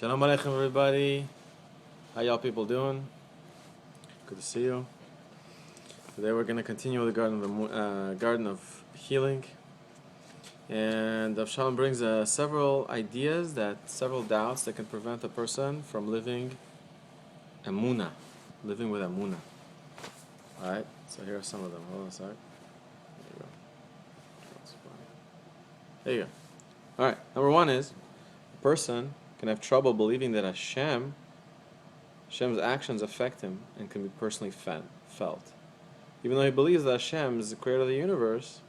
Shalom Aleichem, everybody. How y'all people doing? Good to see you. Today we're going to continue with the garden of healing. And Avshalom brings several doubts that can prevent a person from living Emunah, living with Emunah. Alright, so here are some of them. Hold on a sec. There you go. Alright, number one is, a person can have trouble believing that Hashem's actions affect him and can be personally felt. Even though he believes that Hashem is the creator of the universe,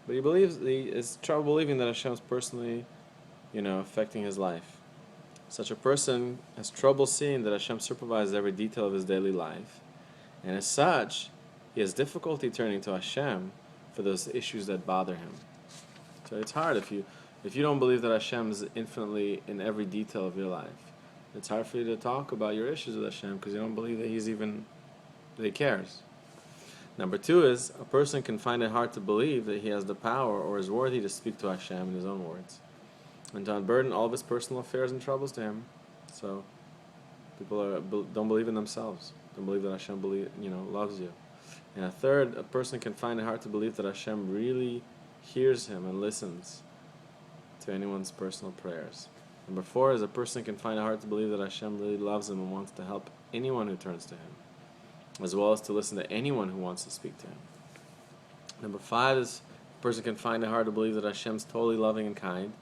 but he has trouble believing that Hashem is personally, affecting his life. Such a person has trouble seeing that Hashem supervises every detail of his daily life, and as such, he has difficulty turning to Hashem for those issues that bother him. So it's hard if you don't believe that Hashem is infinitely in every detail of your life. It's hard for you to talk about your issues with Hashem because you don't believe that that he cares. Number two is, a person can find it hard to believe that he has the power or is worthy to speak to Hashem in his own words, and to unburden all of his personal affairs and troubles to him. So people don't believe in themselves, don't believe that Hashem loves you. And a third, a person can find it hard to believe that Hashem really hears him and listens to anyone's personal prayers. Number four is, a person can find it hard to believe that Hashem really loves him and wants to help anyone who turns to him, as well as to listen to anyone who wants to speak to him. Number five is, a person can find it hard to believe that Hashem is totally loving and kind.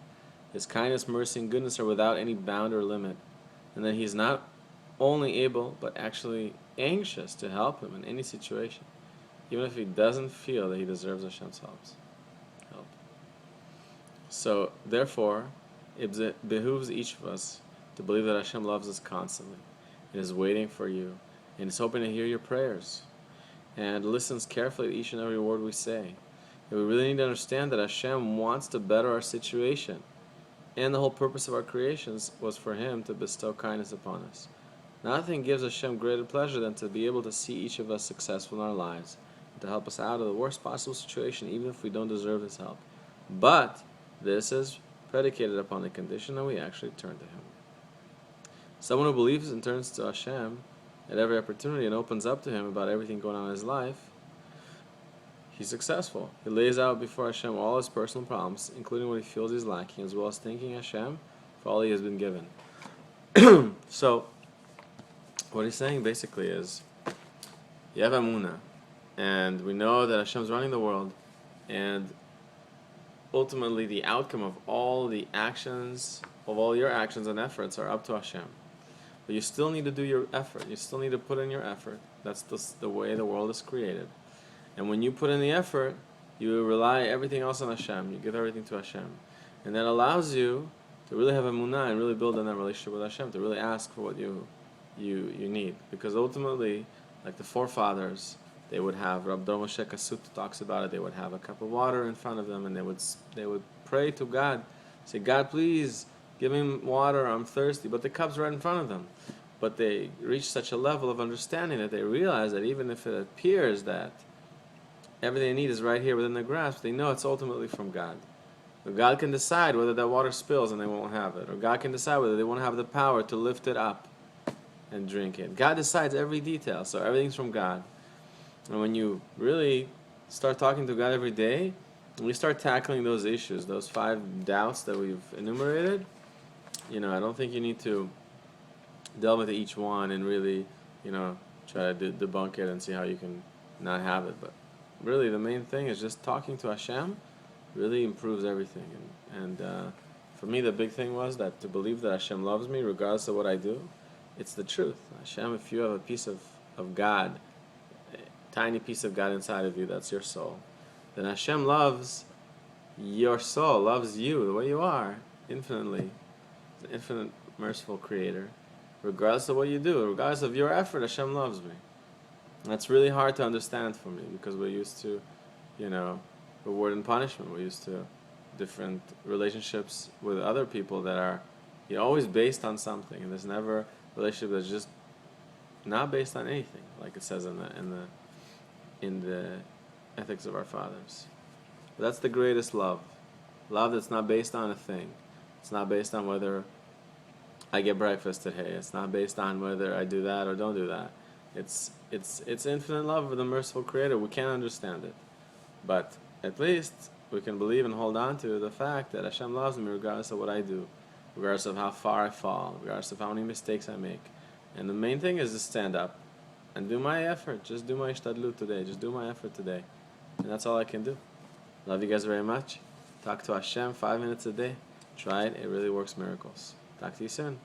His kindness, mercy, and goodness are without any bound or limit, and that he is not only able, but actually anxious to help him in any situation, even if he doesn't feel that he deserves Hashem's help. So, therefore, it behooves each of us to believe that Hashem loves us constantly, and is waiting for you, and is hoping to hear your prayers, and listens carefully to each and every word we say. And we really need to understand that Hashem wants to better our situation, and the whole purpose of our creations was for Him to bestow kindness upon us. Nothing gives Hashem greater pleasure than to be able to see each of us successful in our lives, and to help us out of the worst possible situation, even if we don't deserve His help. But this is predicated upon the condition that we actually turn to Him. Someone who believes and turns to Hashem at every opportunity and opens up to Him about everything going on in his life, he's successful. He lays out before Hashem all his personal problems, including what he feels he's lacking, as well as thanking Hashem for all he has been given. So, what he's saying basically is, you have Emunah, and we know that Hashem's running the world, and ultimately the outcome of all your actions and efforts are up to Hashem. But you still need to do your effort. You still need to put in your effort. That's the way the world is created. And when you put in the effort, you rely everything else on Hashem. You give everything to Hashem. And that allows you to really have Emunah and really build on that relationship with Hashem, to really ask for what you need. Because ultimately, like the forefathers, they would have, Rabbi Dror Moshe Cassouto talks about it, they would have a cup of water in front of them, and they would pray to God, say, God, please give me water, I'm thirsty. But the cup's right in front of them. But they reach such a level of understanding that they realize that even if it appears that everything they need is right here within their grasp, they know it's ultimately from God. But God can decide whether that water spills and they won't have it, or God can decide whether they won't have the power to lift it up and drink it. God decides every detail, so everything's from God. And when you really start talking to God every day, and we start tackling those issues, those 5 doubts that we've enumerated, I don't think you need to delve into each one and really, try to debunk it and see how you can not have it. But really, the main thing is just talking to Hashem really improves everything. And for me, the big thing was that to believe that Hashem loves me regardless of what I do, it's the truth. Hashem, if you have a piece of God, tiny piece of God inside of you, that's your soul, then Hashem loves your soul, loves you the way you are, infinitely. He's an infinite, merciful creator. Regardless of what you do, regardless of your effort, Hashem loves me. And that's really hard to understand for me, because we're used to, reward and punishment. We're used to different relationships with other people that are always based on something, and there's never a relationship that's just not based on anything, like it says in the ethics of our fathers. But that's the greatest love. Love that's not based on a thing. It's not based on whether I get breakfast today. It's not based on whether I do that or don't do that. It's infinite love of the merciful Creator. We can't understand it, but at least we can believe and hold on to the fact that Hashem loves me regardless of what I do, regardless of how far I fall, regardless of how many mistakes I make. And the main thing is to stand up and do my effort. Just do my ishtadlut today. Just do my effort today, and that's all I can do. Love you guys very much. Talk to Hashem 5 minutes a day. Try it. It really works miracles. Talk to you soon.